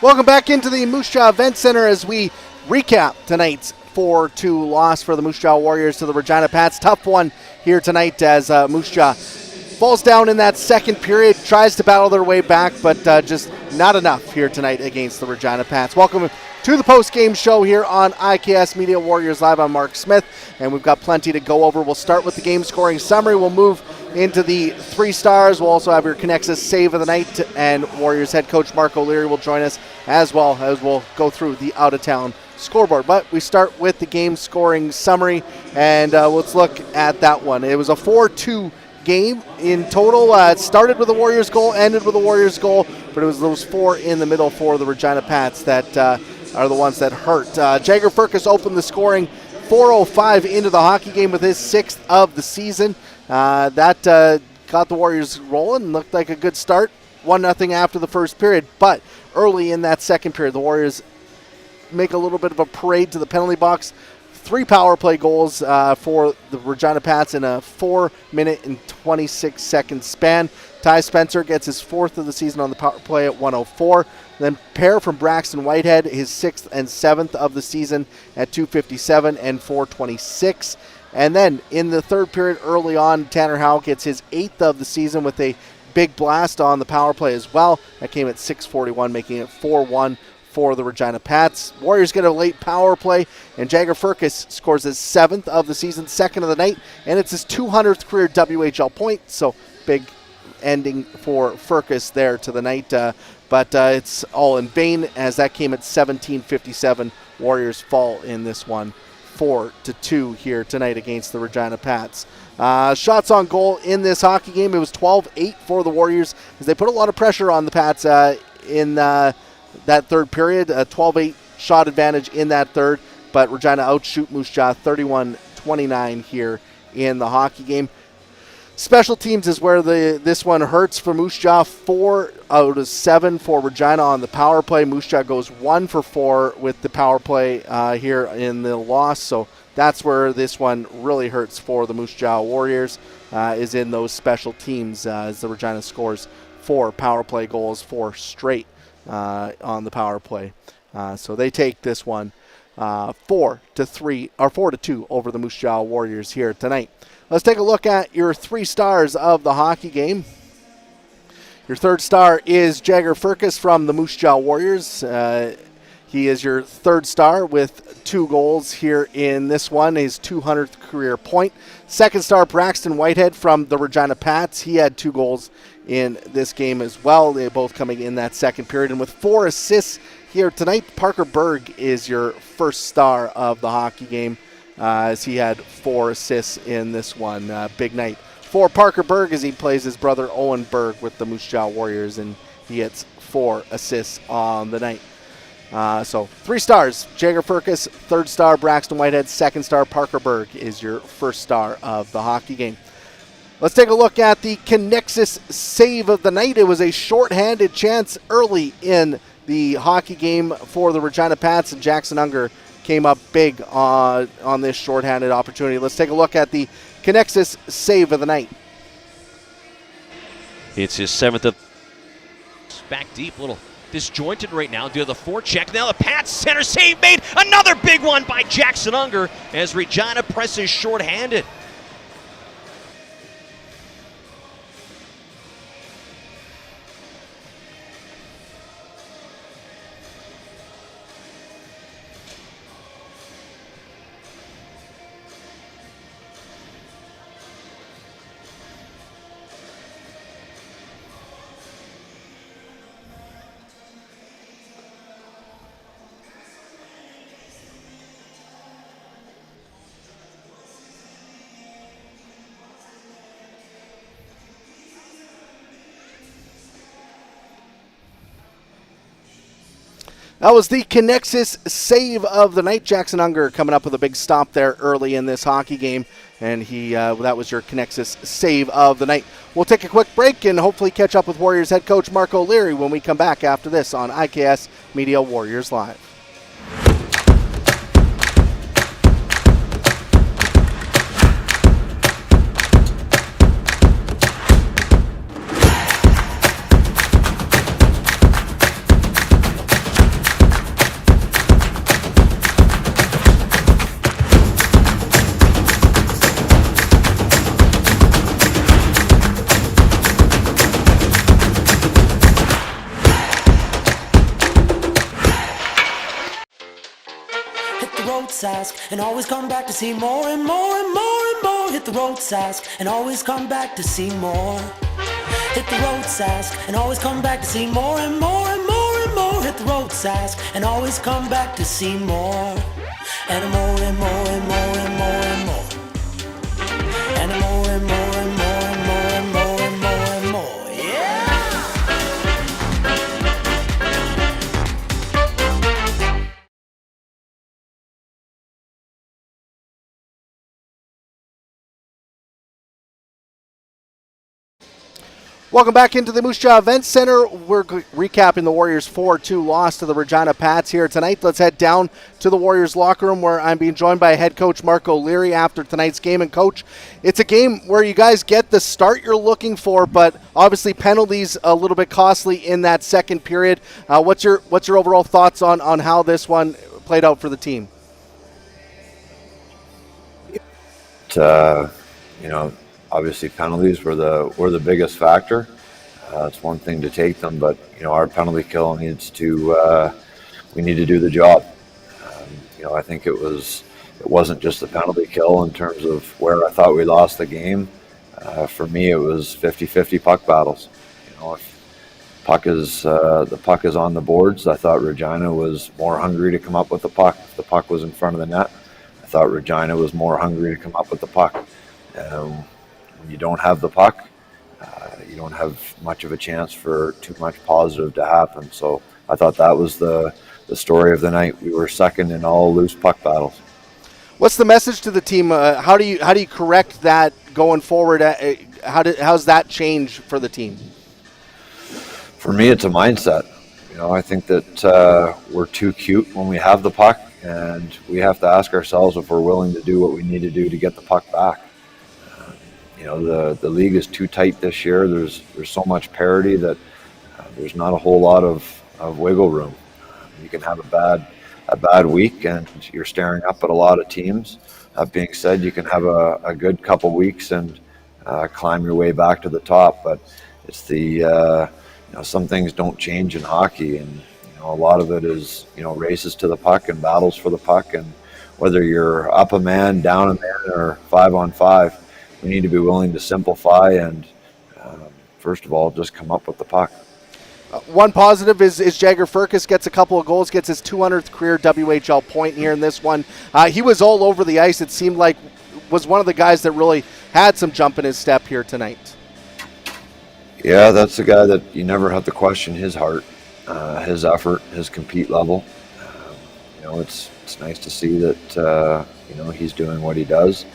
Welcome back into the Moose Jaw Event Center as we recap tonight's 4-2 loss for the Moose Jaw Warriors to the Regina Pats. Tough one here tonight as Moose Jaw falls down in that second period, tries to battle their way back, but just not enough here tonight against the Regina Pats. Welcome to the post-game show here on IKS Media Warriors Live. I'm Marc Smith, and we've got plenty to go over. We'll start with the game scoring summary. We'll move into the 3 stars. We'll also have your Connexus save of the night, and Warriors head coach Mark O'Leary will join us, as well as we'll go through the out-of-town scoreboard. But we start with the game scoring summary, and let's look at that one. It was a 4-2 game in total. It started with a Warriors goal, ended with a Warriors goal, but it was those 4 in the middle for the Regina Pats that are the ones that hurt. Jagger Furcus opened the scoring 4:05 into the hockey game with his 6th of the season. That got the Warriors rolling, looked like a good start. 1-0 after the first period, but early in that second period, the Warriors make a little bit of a parade to the penalty box. 3 power play goals for the Regina Pats in a 4-minute and 26-second span. Ty Spencer gets his 4th of the season on the power play at 1:04. Then pair from Braxton Whitehead, his 6th and 7th of the season at 2:57 and 4:26. And then in the third period early on, Tanner Howe gets his 8th of the season with a big blast on the power play as well. That came at 6:41, making it 4-1 for the Regina Pats. Warriors get a late power play, and Jagger Furcus scores his 7th of the season, 2nd of the night, and it's his 200th career WHL point. So big ending for Furcus there to the night. But it's all in vain as that came at 17:57. Warriors fall in this one 4-2 here tonight against the Regina Pats. Shots on goal in this hockey game, it was 12-8 for the Warriors as they put a lot of pressure on the Pats in that third period. A 12-8 shot advantage in that third, but Regina outshoot Moose Jaw 31-29 here in the hockey game. Special teams is where this one hurts for Moose Jaw. 4 out of 7 for Regina on the power play. Moose Jaw goes 1 for 4 with the power play here in the loss. So that's where this one really hurts for the Moose Jaw Warriors, is in those special teams as the Regina scores 4 power play goals, 4 straight on the power play. So they take this one 4-3 or 4-2 over the Moose Jaw Warriors here tonight. Let's take a look at your 3 stars of the hockey game. Your 3rd star is Jagger Furcus from the Moose Jaw Warriors. He is your 3rd star with 2 goals here in this one, his 200th career point. 2nd star, Braxton Whitehead from the Regina Pats. He had 2 goals in this game as well. They both coming in that second period. And with 4 assists here tonight, Parker Berg is your 1st star of the hockey game, as he had 4 assists in this one. Big night for Parker Berg as he plays his brother Owen Berg with the Moose Jaw Warriors, and he gets 4 assists on the night. So 3 stars, Jagger Furcus. 3rd star, Braxton Whitehead. 2nd star, Parker Berg is your 1st star of the hockey game. Let's take a look at the Connexus save of the night. It was a shorthanded chance early in the hockey game for the Regina Pats, and Jackson Unger came up big on this shorthanded opportunity. Let's take a look at the Connexus save of the night. It's his 7th of. Back deep, little disjointed right now. Do the forecheck. Now the Pats center save made. Another big one by Jackson Unger as Regina presses shorthanded. That was the Connexus save of the night. Jackson Unger coming up with a big stop there early in this hockey game, and that was your Connexus save of the night. We'll take a quick break and hopefully catch up with Warriors head coach Mark O'Leary when we come back after this on IKS Media Warriors Live. Sask, and always come back to see more and more and more and more. Hit the road, Sask, and always come back to see more. Hit the road, Sask, and always come back to see more and more and more and more. Hit the road, Sask, and always come back to see more. And more and more and more and more and more. And more and more and more and more and more and more and more. Yeah! Welcome back into the Moose Jaw Event Center. We're recapping the Warriors 4-2 loss to the Regina Pats here tonight. Let's head down to the Warriors locker room where I'm being joined by head coach Marc O'Leary after tonight's game. And coach, it's a game where you guys get the start you're looking for, but obviously penalties a little bit costly in that second period. What's your overall thoughts on how this one played out for the team? Obviously penalties were the biggest factor. It's one thing to take them, but our penalty kill needs to we need to do the job. I think it wasn't just the penalty kill in terms of where I thought we lost the game. For me, it was 50-50 puck battles. If the puck is on the boards, I thought Regina was more hungry to come up with the puck. If the puck was in front of the net, I thought Regina was more hungry to come up with the puck. When you don't have the puck, you don't have much of a chance for too much positive to happen. So I thought that was the story of the night. We were second in all loose puck battles. What's the message to the team? How do you correct that going forward? How's that change for the team? For me, it's a mindset. I think that we're too cute when we have the puck, and we have to ask ourselves if we're willing to do what we need to do to get the puck back. The league is too tight this year. There's so much parity that there's not a whole lot of wiggle room. You can have a bad week and you're staring up at a lot of teams. That being said, you can have a good couple weeks and climb your way back to the top. But it's some things don't change in hockey, and a lot of it is races to the puck and battles for the puck. And whether you're up a man, down a man, or 5-on-5. We need to be willing to simplify and, first of all, just come up with the puck. One positive is Jagger Firkus gets a couple of goals, gets his 200th career WHL point here in this one. He was all over the ice. It seemed like was one of the guys that really had some jump in his step here tonight. Yeah, that's the guy that you never have to question his heart, his effort, his compete level. It's nice to see that, he's doing what he does.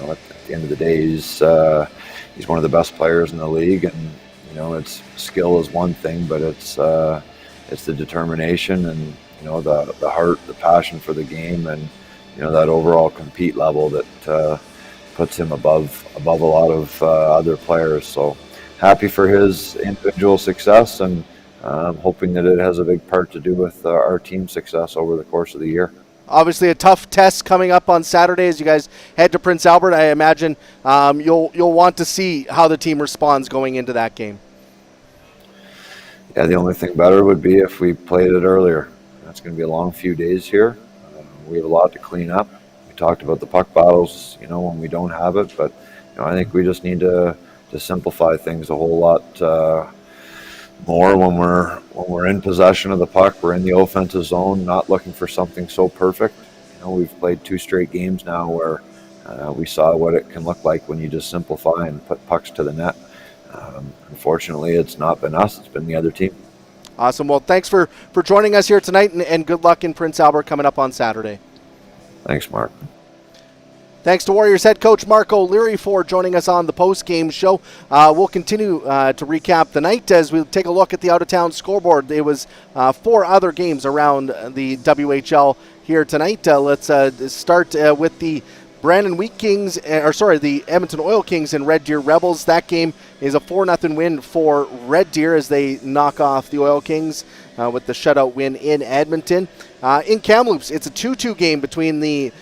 At the end of the day, he's one of the best players in the league, and it's skill is one thing, but it's the determination and the heart, the passion for the game, and that overall compete level that puts him above a lot of other players. So happy for his individual success, and hoping that it has a big part to do with our team's success over the course of the year. Obviously, a tough test coming up on Saturday as you guys head to Prince Albert. I imagine you'll want to see how the team responds going into that game. Yeah, the only thing better would be if we played it earlier. It's going to be a long few days here. We have a lot to clean up. We talked about the puck battles, when we don't have it, but I think we just need to simplify things a whole lot more when we're in possession of the puck. We're in the offensive zone, not looking for something so perfect. We've played 2 straight games now where we saw what it can look like when you just simplify and put pucks to the net. Unfortunately, it's not been us, it's been the other team. Awesome. Well, thanks for joining us here tonight, and good luck in Prince Albert coming up on Saturday. Thanks, Mark. Thanks to Warriors head coach Marc O'Leary for joining us on the post-game show. We'll continue to recap the night as we take a look at the out-of-town scoreboard. There was 4 other games around the WHL here tonight. Let's start with the the Edmonton Oil Kings and Red Deer Rebels. That game is a 4-0 win for Red Deer as they knock off the Oil Kings with the shutout win in Edmonton. In Kamloops, it's a 2-2 game between the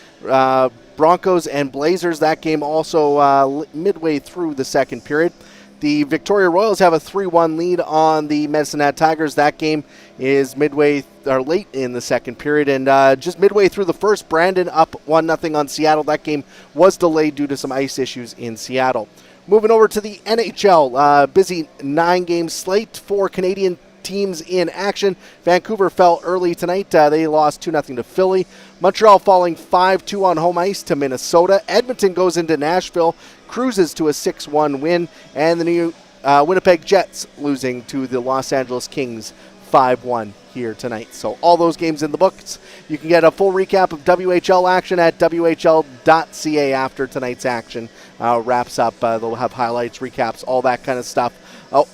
Broncos and Blazers. That game also midway through the second period. The Victoria Royals have a 3-1 lead on the Medicine Hat Tigers. That game is late in the second period, and just midway through the first, Brandon up 1-0 on Seattle. That game was delayed due to some ice issues in Seattle. Moving over to the NHL, busy 9-game slate for Canadian teams in action. Vancouver fell early tonight. They lost 2-0 to Philly. Montreal falling 5-2 on home ice to Minnesota. Edmonton goes into Nashville, cruises to a 6-1 win, and the new Winnipeg Jets losing to the Los Angeles Kings 5-1 here tonight. So all those games in the books. You can get a full recap of WHL action at WHL.ca after tonight's action wraps up. They'll have highlights, recaps, all that kind of stuff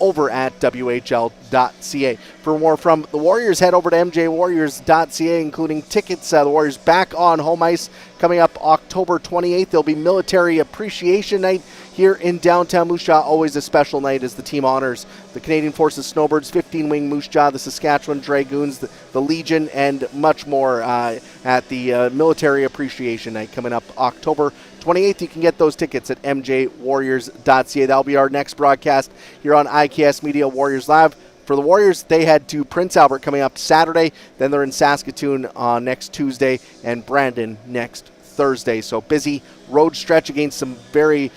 over at WHL.ca. For more from the Warriors, head over to MJWarriors.ca, including tickets. The Warriors back on home ice coming up October 28th. There'll be Military Appreciation Night here in downtown Moose Jaw. Always a special night as the team honors the Canadian Forces Snowbirds, 15-wing Moose Jaw, the Saskatchewan Dragoons, the Legion, and much more at the Military Appreciation Night coming up October 28th. You can get those tickets at MJWarriors.ca. That'll be our next broadcast here on IKS Media Warriors Live. For the Warriors, they head to Prince Albert coming up Saturday. Then they're in Saskatoon on next Tuesday and Brandon next Thursday. So busy road stretch against some very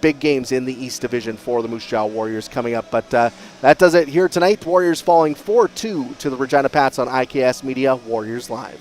big games in the East Division for the Moose Jaw Warriors coming up. But that does it here tonight. Warriors falling 4-2 to the Regina Pats on IKS Media Warriors Live.